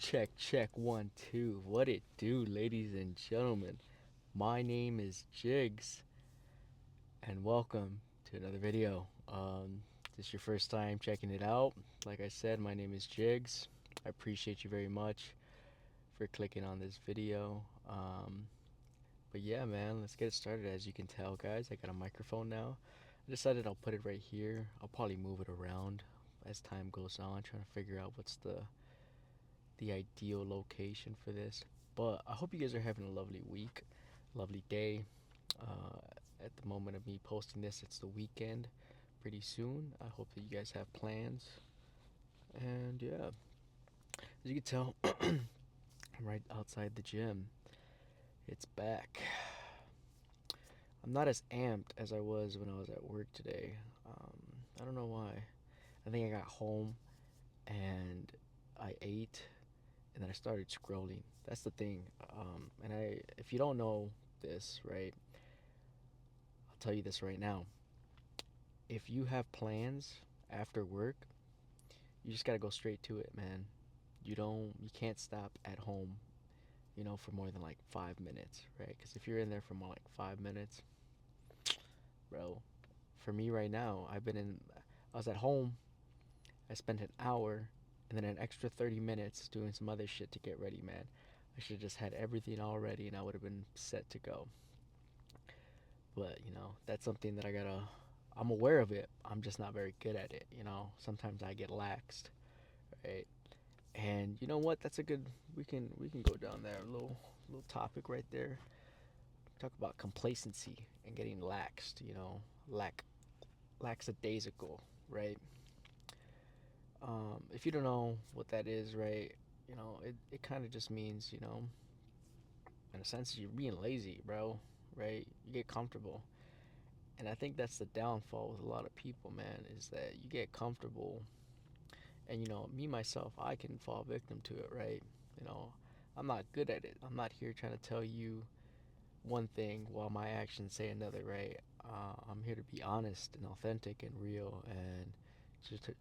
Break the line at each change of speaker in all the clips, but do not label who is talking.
Check, 1, 2. What it do, ladies and gentlemen? My name is Jigs, and welcome to another video. This is your first time checking it out. Like I said, my name is Jigs. I appreciate you very much for clicking on this video. But yeah, man, let's get started. As you can tell, guys, I got a microphone now. I decided I'll put it right here. I'll probably move it around as time goes on, trying to figure out what's the ideal location for this. But I hope you guys are having a lovely week, lovely day. Uh, at the moment of me posting this, it's the weekend pretty soon. I hope that you guys have plans. And yeah, as you can tell, I'm right outside the gym. It's back. I'm not as amped as I was when I was at work today. I don't know why. I think I got home and I ate and then I started scrolling. That's the thing. If you don't know this, right, I'll tell you this right now. If you have plans after work, you just gotta go straight to it, man. You can't stop at home, for more than like 5 minutes, right? Because if you're in there for more like 5 minutes, bro, for me right now, I was at home, I spent an hour, and then an extra 30 minutes doing some other shit to get ready, man. I should have just had everything all ready and I would have been set to go. But, that's something that I'm aware of it. I'm just not very good at it. Sometimes I get laxed, right? And you know what? That's a good we can go down there. A little topic right there. Talk about complacency and getting laxed, lack lackadaisical, right? If you don't know what that is, right, it kind of just means, in a sense, you're being lazy, bro, right? You get comfortable. And I think that's the downfall with a lot of people, man, is that you get comfortable. And, me, myself, I can fall victim to it, right? You know, I'm not good at it. I'm not here trying to tell you one thing while my actions say another, right? I'm here to be honest and authentic and real and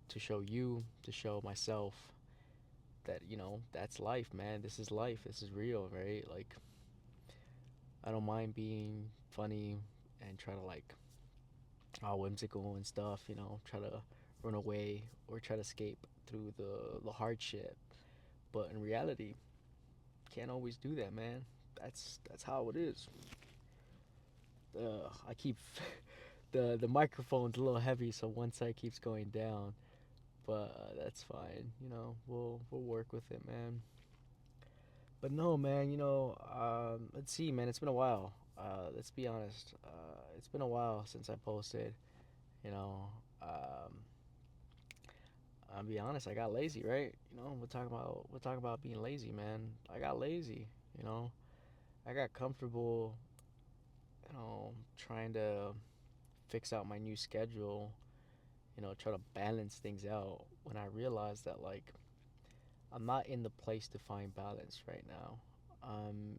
to show you, to show myself that that's life, man. This is life. This is real, right? Like, I don't mind being funny and try to like all whimsical and stuff, try to run away or try to escape through the hardship. But in reality, can't always do that, man. That's how it is. I keep the microphone's a little heavy, so one side keeps going down. But that's fine. We'll work with it, man. But no, man. Let's see, man. It's been a while. Let's be honest. It's been a while since I posted. You know, um, I'll be honest. I got lazy, right? We'll talk about being lazy, man. I got lazy. You know, I got comfortable. Trying to fix out my new schedule. Try to balance things out. When I realized that like I'm not in the place to find balance right now. Um,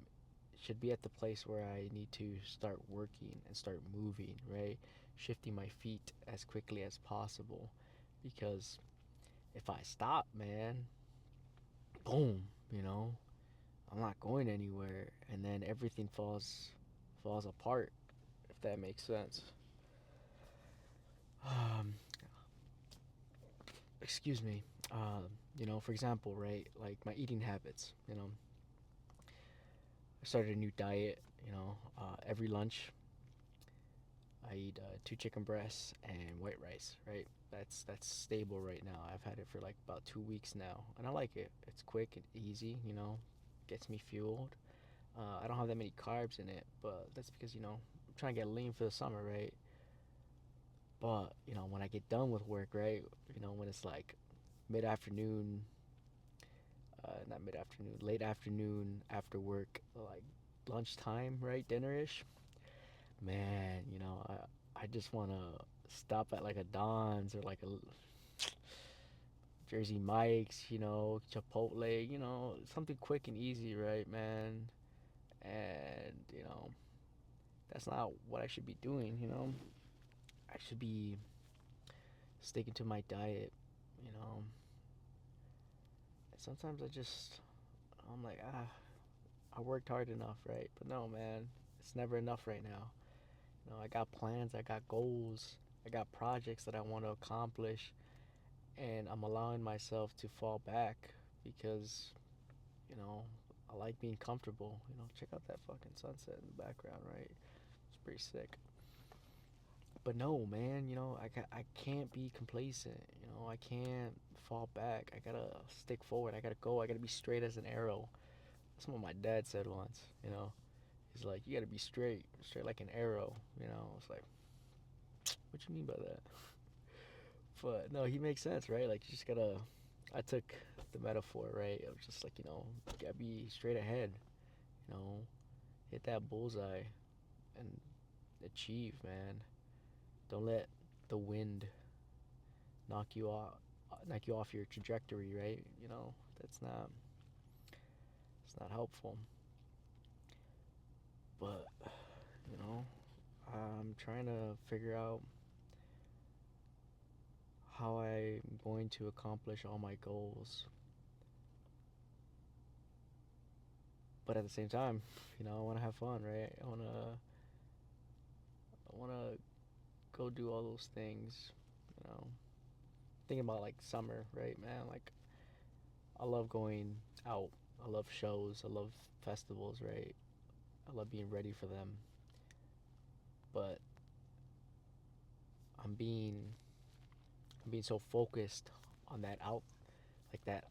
should be at the place where I need to start working and start moving, right? Shifting my feet as quickly as possible. Because if I stop, man, boom, I'm not going anywhere and then everything falls apart, if that makes sense. Um, excuse me. For example, right, like my eating habits, I started a new diet, every lunch I eat 2 chicken breasts and white rice, right? That's stable right now. I've had it for like about 2 weeks now, and I like it. It's quick and easy, gets me fueled. I don't have that many carbs in it, but that's because I'm trying to get lean for the summer, right? But when I get done with work, right? When it's like mid afternoon, not mid afternoon, late afternoon after work, like lunchtime, right? Dinner-ish. Man, I just want to stop at like a Don's or like a Jersey Mike's, Chipotle, something quick and easy, right, man? And, that's not what I should be doing. I should be sticking to my diet, you know. And sometimes I just I'm like, I worked hard enough, right? But no, man, it's never enough right now. I got plans, I got goals, I got projects that I want to accomplish, and I'm allowing myself to fall back because, you know, I like being comfortable. Check out that fucking sunset in the background, right? It's pretty sick. But no, man, I can't be complacent. I can't fall back. I gotta stick forward. I gotta go. I gotta be straight as an arrow. That's what my dad said once. He's like, you gotta be straight like an arrow. It's like, what you mean by that? But no, he makes sense, right? Like, you just gotta. I took the metaphor, right? Of just like, you gotta be straight ahead. You know, hit that bullseye and achieve, man. Don't let the wind knock you off, your trajectory, right? That's not. It's not helpful. But you know, I'm trying to figure out how I'm going to accomplish all my goals. But at the same time, I want to have fun, right? I want to go do all those things, you know. Thinking about like summer, right, man? Like, I love going out. I love shows. I love festivals, right? I love being ready for them. But I'm being I'm being so focused on that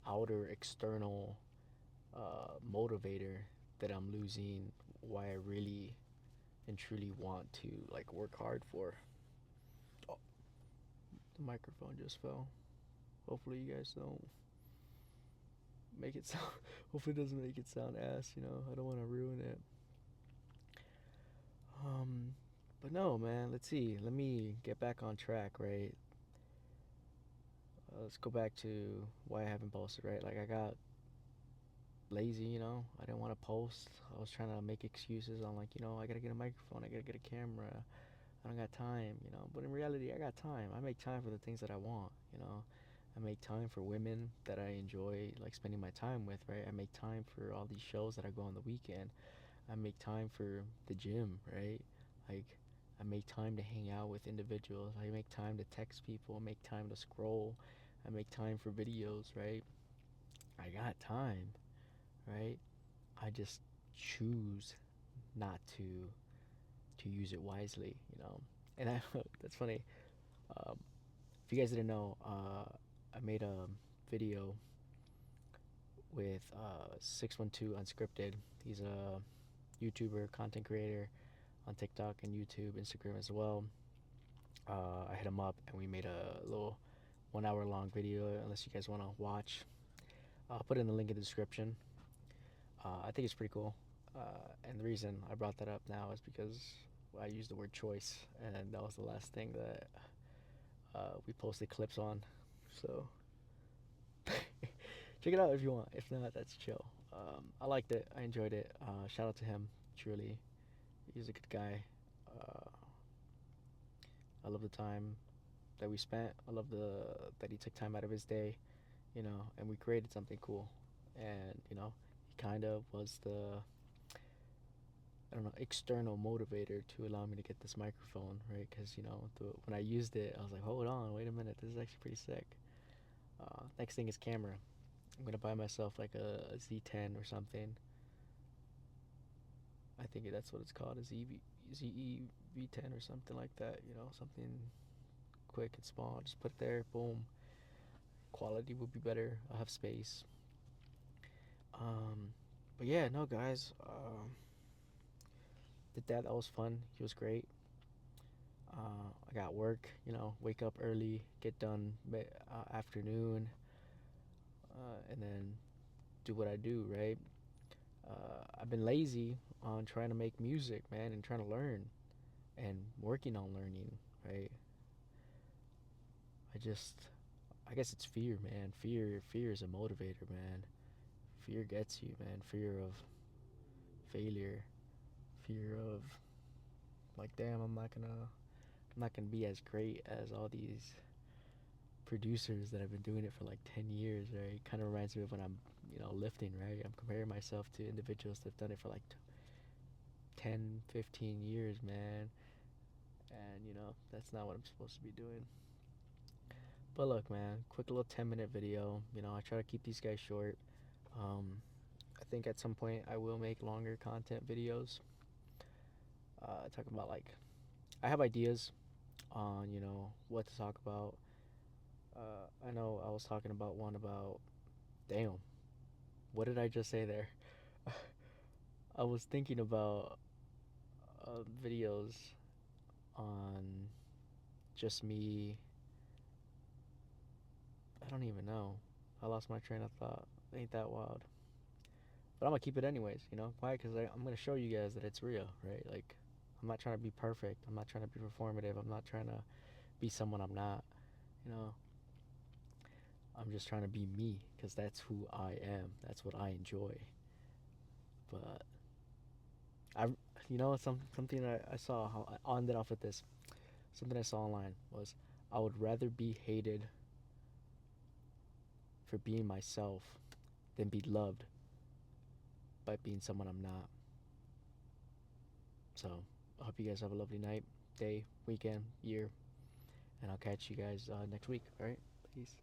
outer external motivator, that I'm losing why I really and truly want to like work hard for. Oh, the microphone just fell. Hopefully you guys don't make it sound. Hopefully it doesn't make it sound ass. I don't want to ruin it. Um, but no, man. Let's see. Let me get back on track, right? Let's go back to why I haven't posted, right? Like, I got lazy, I didn't want to post. I was trying to make excuses on, like, I gotta get a microphone, I gotta get a camera, I don't got time. But in reality, I got time. I make time for the things that I want. I make time for women that I enjoy, like, spending my time with, right? I make time for all these shows that I go on the weekend. I make time for the gym, right? Like, I make time to hang out with individuals. I make time to text people. I make time to scroll. I make time for videos, right? I got time, right? I just choose not to use it wisely. And that's funny. If you guys didn't know, I made a video with 612 Unscripted. He's a YouTuber, content creator on TikTok and YouTube, Instagram as well. I hit him up and we made a little 1 hour long video. Unless you guys want to watch, I'll put in the link in the description. I think it's pretty cool. And the reason I brought that up now is because I used the word choice, and that was the last thing that we posted clips on. So check it out if you want. If not, that's chill. I liked it. I enjoyed it. Shout out to him. Truly, he's a good guy. Uh, I love the time that we spent. I love that he took time out of his day, and we created something cool. And he kind of was the, I don't know, external motivator to allow me to get this microphone, right? Because when I used it, I was like, hold on, wait a minute, this is actually pretty sick. Next thing is camera. I'm gonna buy myself like a Z10 or something. I think that's what it's called, a ZE V10 or something like that. Something quick and small. Just put it there, boom. Quality will be better. I'll have space. But yeah, no, guys. Did that. That was fun. He was great. I got work. Wake up early, get done afternoon, and then do what I do. Right. I've been lazy on trying to make music, man, and trying to learn and working on learning. Right. I guess it's fear, man. Fear is a motivator, man. Fear gets you, man. Fear of failure. Fear of, like, damn, I'm not gonna be as great as all these producers that have been doing it for like 10 years, right? It kind of reminds me of when I'm lifting, right? I'm comparing myself to individuals that've done it for like 10, 15 years, man. And, that's not what I'm supposed to be doing. But look, man, quick little 10-minute video. I try to keep these guys short. I think at some point I will make longer content videos. Talking about like, I have ideas on, what to talk about. I know I was talking about one about, damn, what did I just say there? I was thinking about videos on just me. I don't even know. I lost my train of thought. Ain't that wild? But I'm gonna keep it anyways. Why? Because I'm gonna show you guys that it's real, right? Like, I'm not trying to be perfect. I'm not trying to be performative. I'm not trying to be someone I'm not. You know, I'm just trying to be me because that's who I am. That's what I enjoy. But I, something I saw. I'll end it off with this. Something I saw online was, I would rather be hated for being myself than be loved by being someone I'm not. So I hope you guys have a lovely night, day, weekend, year, and I'll catch you guys next week. All right, peace.